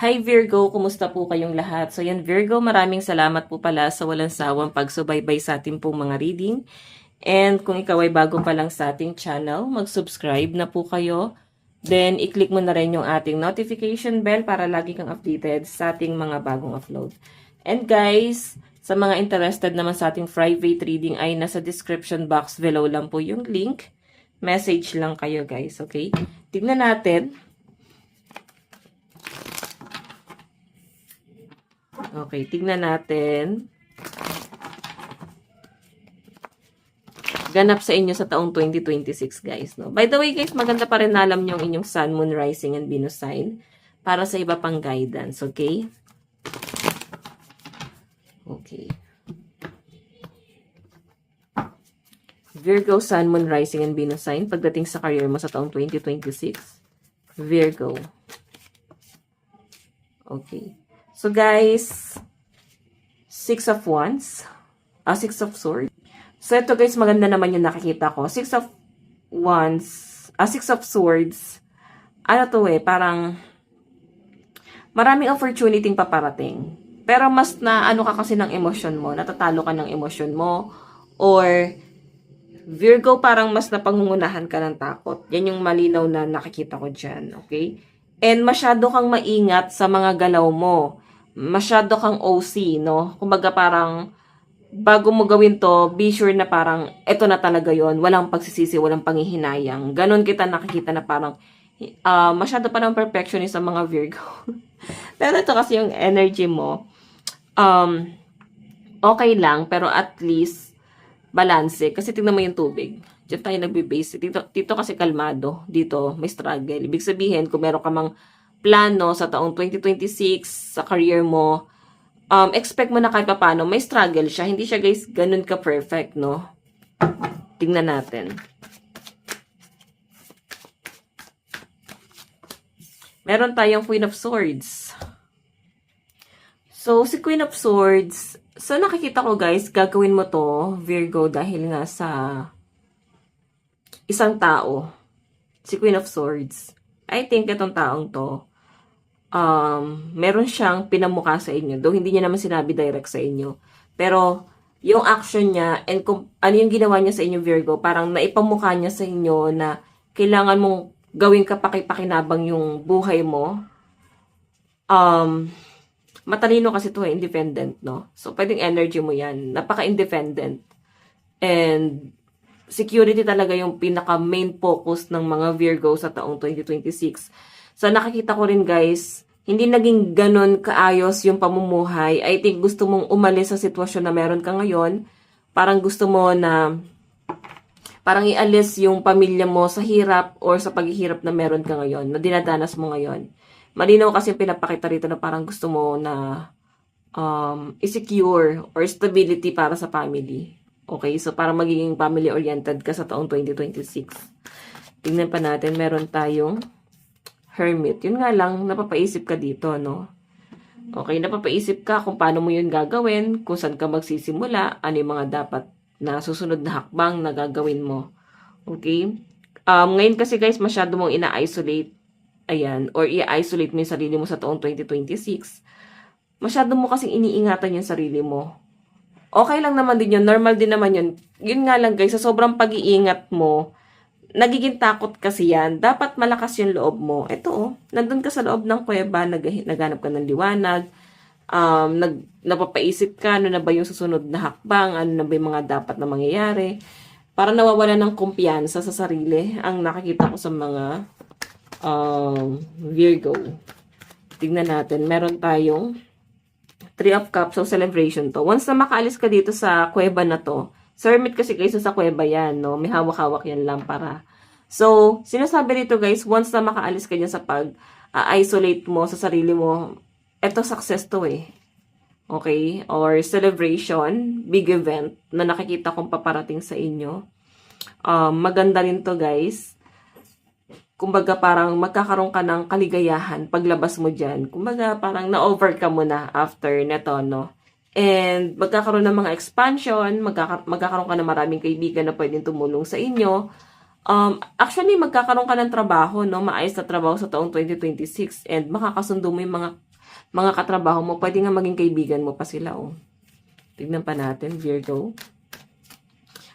Hi Virgo, kumusta po kayong lahat? So yan Virgo, maraming salamat po pala sa walang sawang pagsubaybay sa ating pong mga reading. And kung ikaw ay bago pa lang sa ating channel, mag-subscribe na po kayo. Then, i-click mo na rin yung ating notification bell para lagi kang updated sa ating mga bagong upload. And guys, sa mga interested naman sa ating private reading ay nasa description box below lang po yung link. Message lang kayo guys, okay? Tignan natin. Okay, tignan natin. Ganap sa inyo sa taong 2026, guys. No? By the way, guys, maganda pa rin na alam nyo ang inyong Sun, Moon, Rising, and Venus sign para sa iba pang guidance, okay? Okay. Virgo, Sun, Moon, Rising, and Venus sign pagdating sa career mo sa taong 2026. Virgo. Okay. So, guys, Six of Wands. Six of Swords. So, ito guys, maganda naman yung nakikita ko. Six of Wands, Six of Swords. Ano to parang maraming opportunity paparating. Pero mas na ano ka kasi ng emosyon mo, natatalo ka ng emosyon mo, or Virgo parang mas napangungunahan ka ng takot. Yan yung malinaw na nakikita ko dyan, okay? And masyado kang maingat sa mga galaw mo. Masyado kang OC, no? Kumbaga parang bago mo gawin to, be sure na parang eto na talaga yon, walang pagsisisi, walang panghihinayang. Ganon kita nakikita na parang masyado pa ng perfectionist sa mga Virgo. Pero ito kasi yung energy mo, okay lang, pero at least balance. Kasi tingnan mo yung tubig. Diyan tayo nagbe-base. Dito kasi kalmado. Dito may struggle. Ibig sabihin, kung meron ka mang plano sa taong 2026, sa career mo, expect mo na kahit paano, may struggle siya. Hindi siya guys, ganun ka-perfect, no? Tingnan natin. Meron tayong Queen of Swords. So, si Queen of Swords, so nakikita ko guys, gagawin mo to, Virgo, dahil nga sa isang tao. Si Queen of Swords. I think itong taong to, meron siyang pinamukha sa inyo. Though hindi niya naman sinabi direct sa inyo. Pero, yung action niya, and kung ano yung ginawa niya sa inyo, Virgo, parang naipamukha niya sa inyo na kailangan mong gawin kapaki-pakinabang yung buhay mo. Matalino kasi to independent, no? So, pwedeng energy mo yan. Napaka-independent. And, security talaga yung pinaka-main focus ng mga Virgo sa taong 2026. So, nakikita ko rin guys, hindi naging ganun kaayos yung pamumuhay. I think gusto mong umalis sa sitwasyon na meron ka ngayon. Parang gusto mo na, parang ialis yung pamilya mo sa hirap or sa paghihirap na meron ka ngayon, na dinadanas mo ngayon. Malinaw kasi yung pinapakita rito na parang gusto mo na i-secure or stability para sa family. Okay, so para magiging family-oriented ka sa taong 2026. Tingnan pa natin, meron tayong Hermit. Yun nga lang, napapaisip ka dito, no? Okay, napapaisip ka kung paano mo yun gagawin, kung saan ka magsisimula, ano yung mga dapat na susunod na hakbang na gagawin mo. Okay? Ngayon kasi guys, masyado mong ina-isolate, ayan, or i-isolate mo yung sarili mo sa taong 2026. Masyado mo kasing iniingatan yung sarili mo. Okay lang naman din yun, normal din naman yun. Yun nga lang guys, sa sobrang pag-iingat mo, nagiging takot kasi yan. Dapat malakas yung loob mo. Ito nandun ka sa loob ng kuweba, naghanap ka ng liwanag, napapaisip ka, ano na ba yung susunod na hakbang, ano na ba yung mga dapat na mangyayari. Para nawawala ng kumpiyansa sa sarili, ang nakikita ko sa mga Virgo. Tignan natin, meron tayong Three of Cups, so celebration to. Once na makaalis ka dito sa kuweba na to, Hermit kasi guys, sa kuweba yan, no? May hawak-hawak yan lampara. So, sinasabi dito guys, once na makaalis ka dyan sa pag-isolate mo sa sarili mo, eto success to Okay? Or celebration, big event na nakikita kong paparating sa inyo. Maganda rin to guys. Kumbaga parang magkakaroon ka ng kaligayahan paglabas mo dyan. Kumbaga parang na-overcome mo na after neto, no? And magkakaroon ng mga expansion, magkakaroon ka ng maraming kaibigan na pwedeng tumulong sa inyo. Actually, magkakaroon ka ng trabaho, no? Maayos na trabaho sa taong 2026 and makakasundo mo yung mga mga katrabaho mo, pwede nga maging kaibigan mo pa sila, oh. Tignan pa natin, Virgo.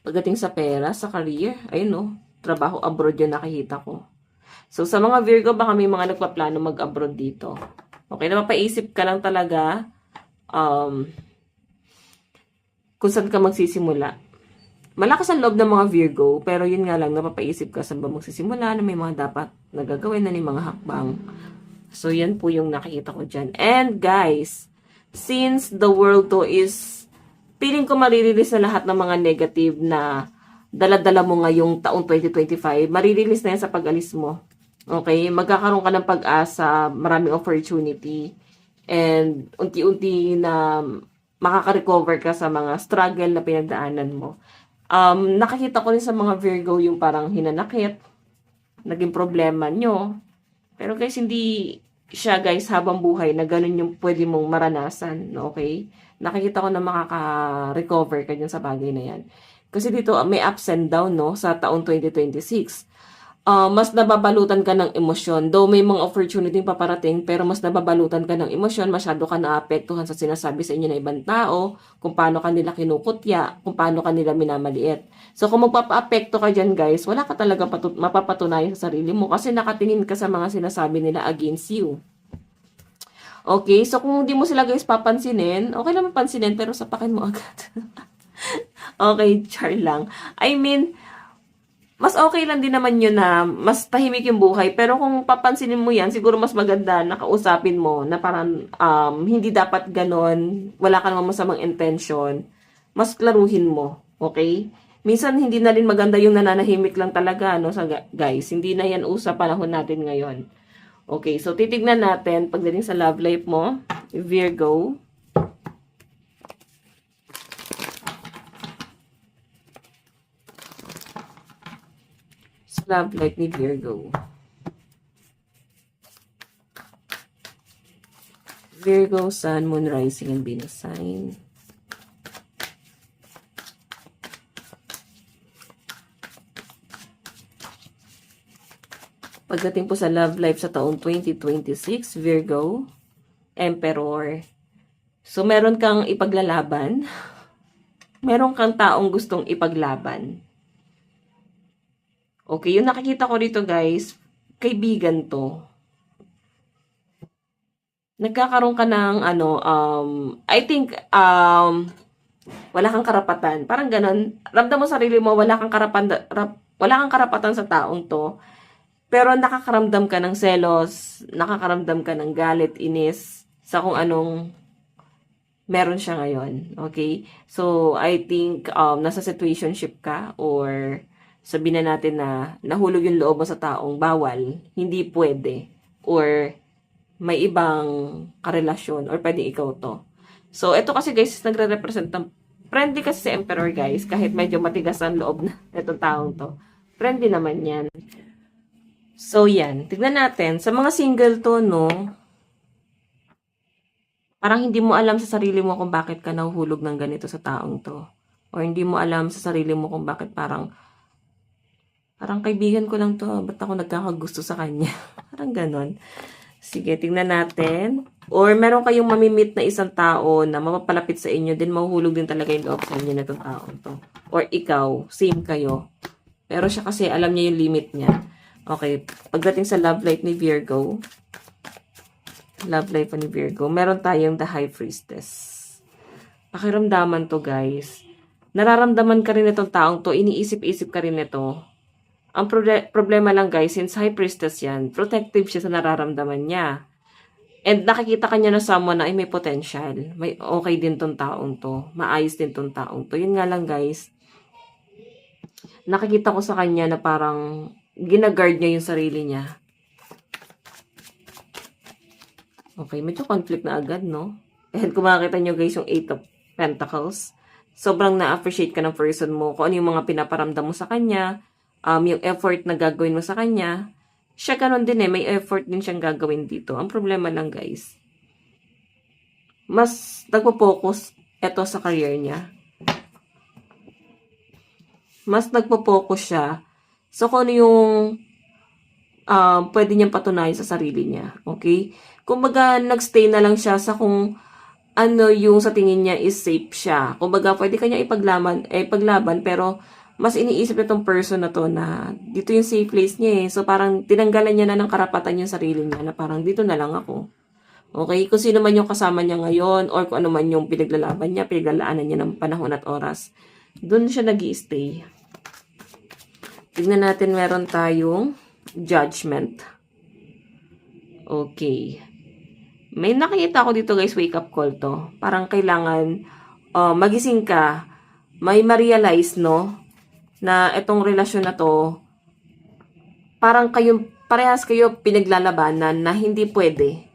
Pagdating sa pera, sa career, ayun, oh, trabaho abroad yung nakikita ko. So, sa mga Virgo, baka may mga nagpaplano mag-abroad dito. Okay, napapaisip ka lang talaga, kung saan ka magsisimula. Malakas ang loob ng mga Virgo, pero yun nga lang, napapaisip ka saan ba magsisimula, na may mga dapat nagagawin na, may mga hakbang. So, yan po yung nakikita ko dyan. And guys, since the world to is, feeling ko maririlis na lahat ng mga negative na dala-dala mo ngayong taong 2025, maririlis na yan sa pag-alis mo. Okay? Magkakaroon ka ng pag-asa, maraming opportunity, and unti-unti na makaka-recover ka sa mga struggle na pinagdaanan mo. Nakikita ko rin sa mga Virgo yung parang hinanakit, naging problema nyo. Pero guys, hindi siya guys habang buhay na ganun yung pwede mong maranasan. Okay? Nakikita ko na makaka-recover ka dyan sa bagay na yan. Kasi dito may ups and down, no, sa taong 2026. Mas nababalutan ka ng emosyon. Though may mga opportunity paparating, pero mas nababalutan ka ng emosyon, masyado ka naapektuhan sa sinasabi sa inyo ng ibang tao, kung paano ka nila kinukutya, kung paano ka nila minamaliit. So kung magpapa-apekto ka dyan guys, wala ka talaga mapapatunayan sa sarili mo kasi nakatingin ka sa mga sinasabi nila against you. Okay, so kung hindi mo sila guys papansinin, okay lang pansinin pero sapakin mo agad. Okay, char lang. I mean, mas okay lang din naman yun na mas tahimik yung buhay. Pero kung papansinin mo yan, siguro mas maganda na kausapin mo na parang hindi dapat ganon, wala ka namang masamang intention, mas klaruhin mo. Okay? Minsan hindi na rin maganda yung nananahimik lang talaga, no, sa guys. Hindi na yan usa panahon natin ngayon. Okay, so titignan natin pagdating sa love life mo, Virgo. Love life ni Virgo. Virgo, Sun, Moon, Rising, and Venus sign. Pagdating po sa love life sa taong 2026, Virgo, Emperor. So, meron kang ipaglalaban. Meron kang taong gustong ipaglaban. Okay, yung nakikita ko dito guys, kaibigan to. Nagkakaroon ka ng I think wala kang karapatan. Parang ganun. Ramdam mo sarili mo wala kang karapatan sa taong to. Pero nakakaramdam ka ng selos, nakakaramdam ka ng galit, inis sa kung anong meron siya ngayon. Okay? So, I think nasa situationship ka or sabihin na natin na nahulog yung loob mo sa taong bawal, hindi pwede, or may ibang karelasyon, or pwedeng ikaw to. So, ito kasi guys, nagre-represent ng friendly kasi si Emperor guys, kahit medyo matigas ang loob na itong taong to. Friendly naman yan. So, yan. Tignan natin. Sa mga single to, no, parang hindi mo alam sa sarili mo kung bakit ka nahuhulog ng ganito sa taong to. Or hindi mo alam sa sarili mo kung bakit parang kaibigan ko lang to, ba't ako nagkakagusto sa kanya? Parang ganon. Sige, tingnan natin. Or meron kayong mamimit na isang tao na mapapalapit sa inyo, din mahuhulog din talaga yung loob sa inyo na itong taong to. Or ikaw, same kayo. Pero siya kasi, alam niya yung limit niya. Okay, pagdating sa love life ni Virgo, meron tayong the High Priestess. Pakiramdaman to guys. Nararamdaman ka rin itong taong to, iniisip-isip ka rin ito. Ang problema lang guys, since High Priestess yan, protective siya sa nararamdaman niya. And nakikita kanya na someone na ay may potential. May okay din tong taong to. Maayos din tong taong to. Yun nga lang guys, nakikita ko sa kanya na parang ginaguard niya yung sarili niya. Okay, medyo conflict na agad, no? And kung makikita nyo guys yung 8 of Pentacles, sobrang na-appreciate ka ng person mo, kung ano yung mga pinaparamdam mo sa kanya, yung effort na gagawin mo sa kanya, siya ganun din may effort din siyang gagawin dito. Ang problema lang guys, mas nagpo-focus ito sa career niya. Mas nagpo-focus siya. So kung ano yung pwede niyang patunayan sa sarili niya. Okay? Kumbaga, nagstay na lang siya sa kung ano yung sa tingin niya is safe siya. Kumbaga, pwede kanya ipaglaban, pero mas iniisip nitong person na to na dito yung safe place niya eh. So, parang tinanggalan niya na ng karapatan yung sarili niya na parang dito na lang ako. Okay? Kung sino man yung kasama niya ngayon or kung ano man yung pinaglalaban niya, pinaglalaanan niya ng panahon at oras, doon siya nag-i-stay. Tignan natin, meron tayong judgment. Okay. May nakikita ko dito guys, wake up call to. Parang kailangan magising ka, may ma-realize no, na itong relasyon na to, parang parehas kayo pinaglalabanan na hindi pwede.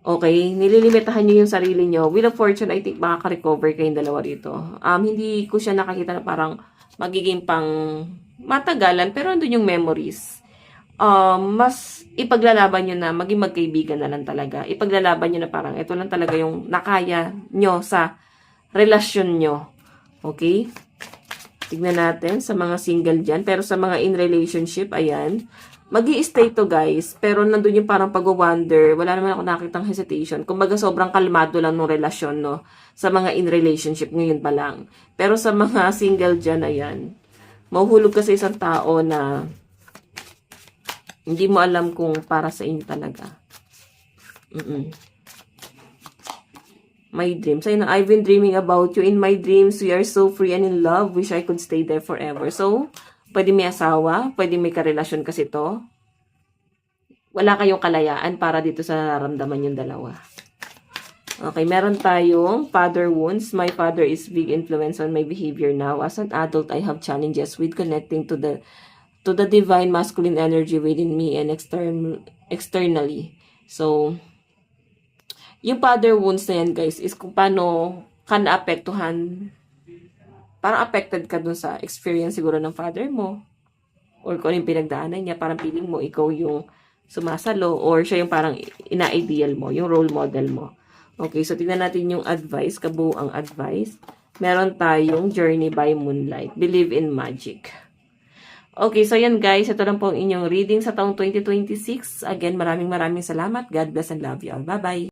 Okay? Nililimitahan nyo yung sarili nyo. Wheel of Fortune, I think makaka-recover kayong dalawa rito. Hindi ko siya nakakita na parang magiging pang matagalan, pero andun yung memories. Mas ipaglalaban nyo na maging magkaibigan na lang talaga. Ipaglalaban nyo na parang ito lang talaga yung nakaya nyo sa relasyon nyo. Okay? Tignan natin sa mga single dyan. Pero sa mga in relationship, ayan. Magi-stay to guys. Pero nandun yung parang pag-wonder. Wala naman ako nakitang hesitation. Kumbaga sobrang kalmado lang ng relasyon, no? Sa mga in relationship ngayon pa lang. Pero sa mga single dyan, ayan. Mahuhulog ka sa isang tao na hindi mo alam kung para sa inyo talaga. My dreams. Ayun, I've been dreaming about you. In my dreams, we are so free and in love. Wish I could stay there forever. So, pwede may asawa, pwede may karelasyon kasi to. Wala kayong kalayaan para dito sa nararamdaman yung dalawa. Okay, meron tayong father wounds. My father is big influence on my behavior now. As an adult, I have challenges with connecting to the divine masculine energy within me and externally. So, yung father wounds na yan, guys, is kung paano ka naapektuhan. Parang affected ka dun sa experience siguro ng father mo. Or kung ano yung pinagdaanan niya, parang feeling mo ikaw yung sumasalo or siya yung parang ina-ideal mo, yung role model mo. Okay, so tingnan natin yung advice, kabuuang advice. Meron tayong Journey by Moonlight. Believe in Magic. Okay, so yan guys, ito lang po ang inyong reading sa taong 2026. Again, maraming salamat. God bless and love you all. Bye-bye.